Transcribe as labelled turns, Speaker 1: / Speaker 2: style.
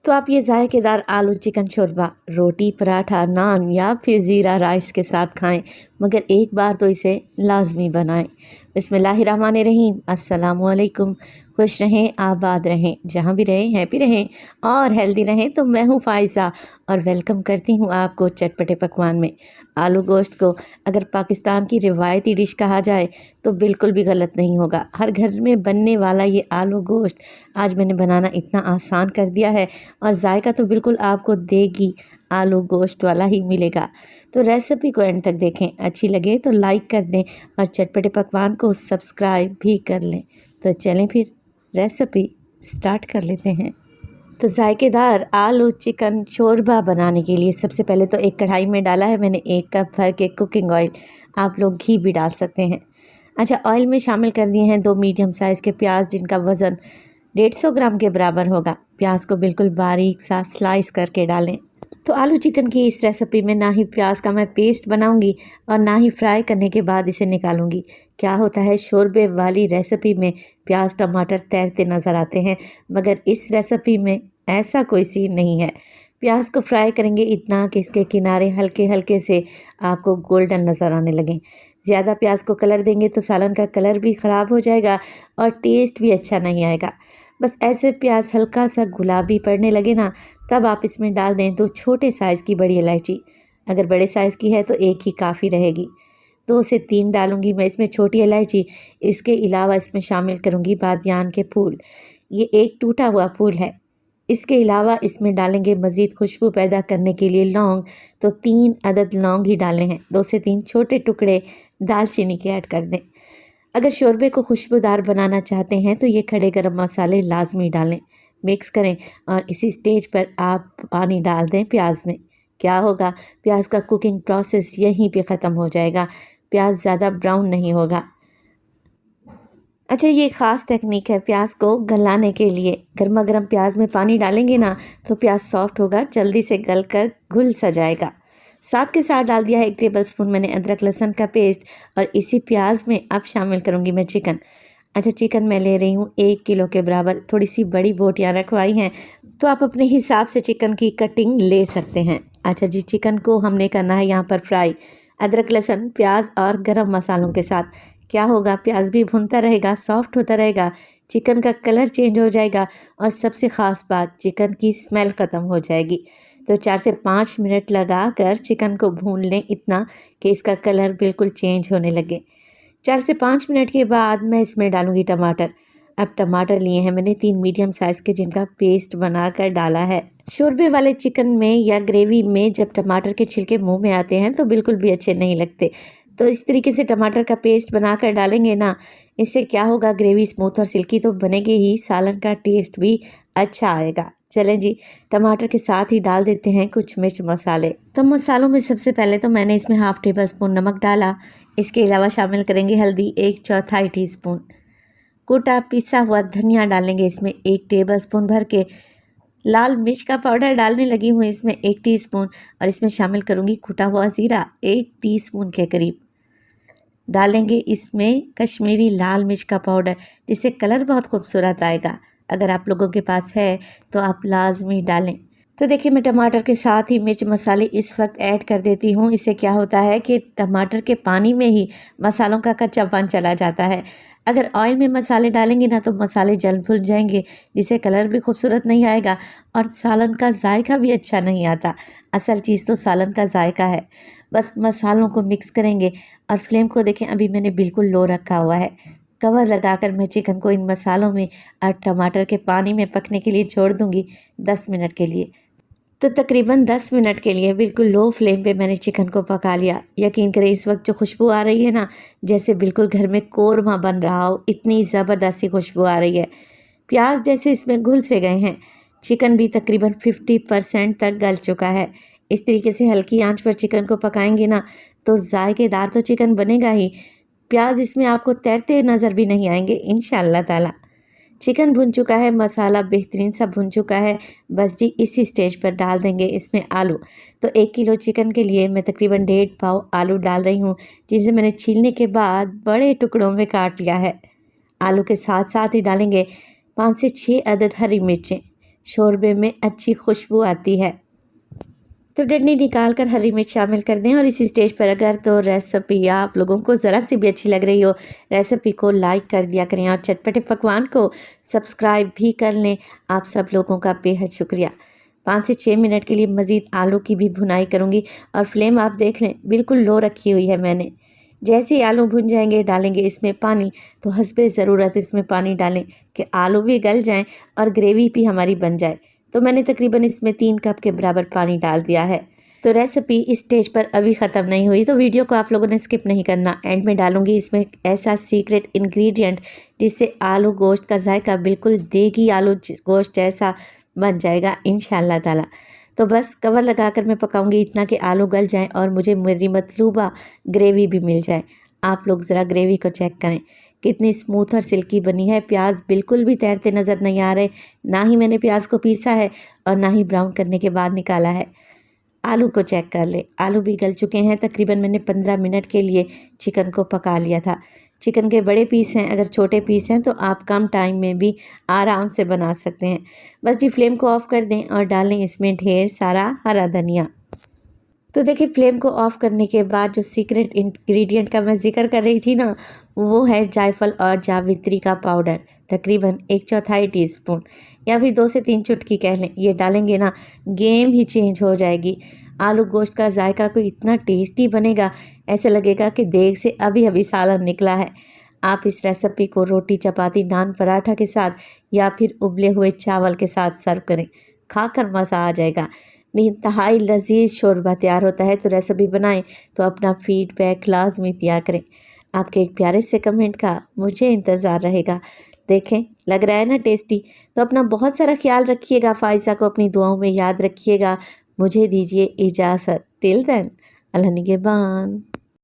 Speaker 1: तो आप ये जायकेदार आलू चिकन शोरबा रोटी, पराठा, नान या फिर ज़ीरा राइस के साथ खाएं, मगर एक बार तो इसे लाजमी बनाएं। बिस्मिल्लाहिर्रहमानिर्रहीम। अस्सलामुअलैकुम। खुश रहें, आबाद रहें, जहाँ भी रहें हैप्पी रहें और हेल्दी रहें। तो मैं हूँ फ़ाइज़ा और वेलकम करती हूँ आपको चटपटे पकवान में। आलू गोश्त को अगर पाकिस्तान की रिवायती डिश कहा जाए तो बिल्कुल भी गलत नहीं होगा। हर घर में बनने वाला ये आलू गोश्त आज मैंने बनाना इतना आसान कर दिया है और जायका तो बिल्कुल आपको देगी आलू गोश्त वाला ही मिलेगा। तो रेसिपी को एंड तक देखें, अच्छी लगे तो लाइक कर दें और चटपटे पकवान को सब्सक्राइब भी कर लें। तो चलें फिर रेसिपी स्टार्ट कर लेते हैं। तो जायकेदार आलू चिकन शोरबा बनाने के लिए सबसे पहले तो एक कढ़ाई में डाला है मैंने 1 कप भर के कुकिंग ऑयल। आप लोग घी भी डाल सकते हैं। अच्छा, ऑयल में शामिल कर दिए हैं 2 मीडियम साइज़ के प्याज जिनका वज़न 150 ग्राम के बराबर होगा। प्याज को बिल्कुल बारीक सा स्लाइस करके डालें। तो आलू चिकन की इस रेसिपी में ना ही प्याज का मैं पेस्ट बनाऊंगी और ना ही फ्राई करने के बाद इसे निकालूंगी। क्या होता है, शोरबे वाली रेसिपी में प्याज टमाटर तैरते नज़र आते हैं, मगर इस रेसिपी में ऐसा कोई सीन नहीं है। प्याज को फ्राई करेंगे इतना कि इसके किनारे हल्के हल्के से आपको गोल्डन नज़र आने लगें। ज़्यादा प्याज को कलर देंगे तो सालन का कलर भी ख़राब हो जाएगा और टेस्ट भी अच्छा नहीं आएगा। बस ऐसे प्याज हल्का सा गुलाबी पड़ने लगे ना, तब आप इसमें डाल दें 2 छोटे साइज़ की बड़ी इलायची। अगर बड़े साइज़ की है तो 1 ही काफ़ी रहेगी। 2 से 3 डालूंगी मैं इसमें छोटी इलायची। इसके अलावा इसमें शामिल करूंगी बादियान के फूल। ये एक टूटा हुआ फूल है। इसके अलावा इसमें डालेंगे मज़ीद खुशबू पैदा करने के लिए लौंग। तो 3 अदद लौंग ही डालने हैं। 2 से 3 छोटे टुकड़े दालचीनी के ऐड कर दें। अगर शोरबे को खुशबूदार बनाना चाहते हैं तो ये खड़े गरम मसाले लाजमी डालें। मिक्स करें और इसी स्टेज पर आप पानी डाल दें प्याज में। क्या होगा, प्याज का कुकिंग प्रोसेस यहीं पे ख़त्म हो जाएगा। प्याज ज़्यादा ब्राउन नहीं होगा। अच्छा, ये ख़ास टेक्निक है प्याज को गलाने के लिए। गर्मा गर्म प्याज में पानी डालेंगे ना तो प्याज सॉफ्ट होगा, जल्दी से गल कर घुल सा जाएगा। साथ के साथ डाल दिया है 1 टेबलस्पून मैंने अदरक लहसुन का पेस्ट और इसी प्याज में अब शामिल करूँगी मैं चिकन। अच्छा, चिकन मैं ले रही हूँ 1 किलो के बराबर। थोड़ी सी बड़ी बोटियाँ रखवाई हैं तो आप अपने हिसाब से चिकन की कटिंग ले सकते हैं। अच्छा जी, चिकन को हमने करना है यहाँ पर फ्राई अदरक लहसुन प्याज और गरम मसालों के साथ। क्या होगा, प्याज भी भुनता रहेगा, सॉफ्ट होता रहेगा, चिकन का कलर चेंज हो जाएगा और सबसे ख़ास बात, चिकन की स्मेल ख़त्म हो जाएगी। तो 4 से 5 मिनट लगा कर चिकन को भून लें इतना कि इसका कलर बिल्कुल चेंज होने लगे। 4 से 5 मिनट के बाद मैं इसमें डालूँगी टमाटर। अब टमाटर लिए हैं मैंने 3 मीडियम साइज़ के जिनका पेस्ट बनाकर डाला है। शोरबे वाले चिकन में या ग्रेवी में जब टमाटर के छिलके मुंह में आते हैं तो बिल्कुल भी अच्छे नहीं लगते। तो इस तरीके से टमाटर का पेस्ट बनाकर डालेंगे ना, इससे क्या होगा, ग्रेवी स्मूथ और सिल्की तो बनेगी ही, सालन का टेस्ट भी अच्छा आएगा। चलें जी, टमाटर के साथ ही डाल देते हैं कुछ मिर्च मसाले। तो मसालों में सबसे पहले तो मैंने इसमें 1/2 टेबलस्पून नमक डाला। इसके अलावा शामिल करेंगे हल्दी 1/4 टीस्पून। कुटा पिसा हुआ धनिया डालेंगे इसमें 1 टेबलस्पून भर के। लाल मिर्च का पाउडर डालने लगी हूँ इसमें 1 टीस्पून और इसमें शामिल करूँगी कुटा हुआ ज़ीरा 1 टीस्पून के करीब। डालेंगे इसमें कश्मीरी लाल मिर्च का पाउडर, जिससे कलर बहुत खूबसूरत आएगा। अगर आप लोगों के पास है तो आप लाजमी डालें। तो देखिए, मैं टमाटर के साथ ही मिर्च मसाले इस वक्त ऐड कर देती हूँ। इससे क्या होता है कि टमाटर के पानी में ही मसालों का कच्चापन चला जाता है। अगर ऑयल में मसाले डालेंगे ना तो मसाले जल भुन जाएंगे, जिससे कलर भी खूबसूरत नहीं आएगा और सालन का जायका भी अच्छा नहीं आता। असल चीज़ तो सालन का जायका है। बस मसालों को मिक्स करेंगे और फ्लेम को देखें, अभी मैंने बिल्कुल लो रखा हुआ है। कवर लगाकर मैं चिकन को इन मसालों में और टमाटर के पानी में पकने के लिए छोड़ दूंगी 10 मिनट के लिए। तो तकरीबन 10 मिनट के लिए बिल्कुल लो फ्लेम पे मैंने चिकन को पका लिया। यकीन करें, इस वक्त जो खुशबू आ रही है ना, जैसे बिल्कुल घर में कोरमा बन रहा हो, इतनी ज़बरदस्त सी खुशबू आ रही है। प्याज जैसे इसमें घुल से गए हैं। चिकन भी तकरीबन 50% तक गल चुका है। इस तरीके से हल्की आंच पर चिकन को पकाएंगे ना तो जायकेदार तो चिकन बनेगा ही, प्याज इसमें आपको तैरते नज़र भी नहीं आएंगे इंशाअल्लाह ताला। चिकन भुन चुका है, मसाला बेहतरीन सा भुन चुका है। बस जी, इसी स्टेज पर डाल देंगे इसमें आलू। तो 1 किलो चिकन के लिए मैं तकरीबन 1.5 पाव आलू डाल रही हूँ, जिसे मैंने छीलने के बाद बड़े टुकड़ों में काट लिया है। आलू के साथ साथ ही डालेंगे 5 से 6 अदद हरी मिर्चें। शोरबे में अच्छी खुशबू आती है। तो डंडी निकाल कर हरी मिर्च शामिल कर दें और इसी स्टेज पर अगर तो रेसिपी आप लोगों को ज़रा सी भी अच्छी लग रही हो, रेसिपी को लाइक कर दिया करें और चटपटे पकवान को सब्सक्राइब भी कर लें। आप सब लोगों का बेहद शुक्रिया। 5 से 6 मिनट के लिए मज़ीद आलू की भी भुनाई करूँगी और फ्लेम आप देख लें बिल्कुल लो रखी हुई है मैंने। जैसे ही आलू भुन जाएंगे डालेंगे इसमें पानी, तो हस्बे ज़रूरत इसमें पानी डालें कि आलू भी गल जाएं और ग्रेवी भी हमारी बन जाए। तो मैंने तकरीबन इसमें 3 कप के बराबर पानी डाल दिया है। तो रेसिपी इस स्टेज पर अभी ख़त्म नहीं हुई, तो वीडियो को आप लोगों ने स्किप नहीं करना। एंड में डालूंगी इसमें ऐसा सीक्रेट इंग्रेडिएंट जिससे आलू गोश्त का जायका बिल्कुल देगी आलू गोश्त जैसा बन जाएगा इंशाल्लाह ताला। तो बस कवर लगाकर मैं पकाऊंगी इतना कि आलू गल जाएं और मुझे मेरी मतलूबा ग्रेवी भी मिल जाए। आप लोग ज़रा ग्रेवी को चेक करें कितनी स्मूथ और सिल्की बनी है। प्याज बिल्कुल भी तैरते नज़र नहीं आ रहे, ना ही मैंने प्याज को पीसा है और ना ही ब्राउन करने के बाद निकाला है। आलू को चेक कर ले, आलू भी गल चुके हैं। तकरीबन मैंने 15 मिनट के लिए चिकन को पका लिया था। चिकन के बड़े पीस हैं, अगर छोटे पीस हैं तो आप कम टाइम में भी आराम से बना सकते हैं। बस जी फ्लेम को ऑफ़ कर दें और डालें इसमें ढेर सारा हरा धनिया। तो देखिए फ्लेम को ऑफ़ करने के बाद जो सीक्रेट इंग्रेडिएंट का मैं ज़िक्र कर रही थी ना, वो है जायफल और जावित्री का पाउडर, तकरीबन 1/4 टीस्पून या फिर 2 से 3 चुटकी कह लें। ये डालेंगे ना गेम ही चेंज हो जाएगी। आलू गोश्त का जायका कोई इतना टेस्टी बनेगा, ऐसे लगेगा कि देग से अभी अभी सालन निकला है। आप इस रेसिपी को रोटी, चपाती, नान, पराठा के साथ या फिर उबले हुए चावल के साथ सर्व करें, खाकर मज़ा आ जाएगा। इंतहाई लजीज शोरबा तैयार होता है। तो रेसिपी बनाएं तो अपना फीडबैक लाजमी दिया करें। आपके एक प्यारे से कमेंट का मुझे इंतज़ार रहेगा। देखें लग रहा है ना टेस्टी। तो अपना बहुत सारा ख्याल रखिएगा। फ़ाइज़ा को अपनी दुआओं में याद रखिएगा। मुझे दीजिए इजाज़त। टिल देन अल्लाह निगहबान।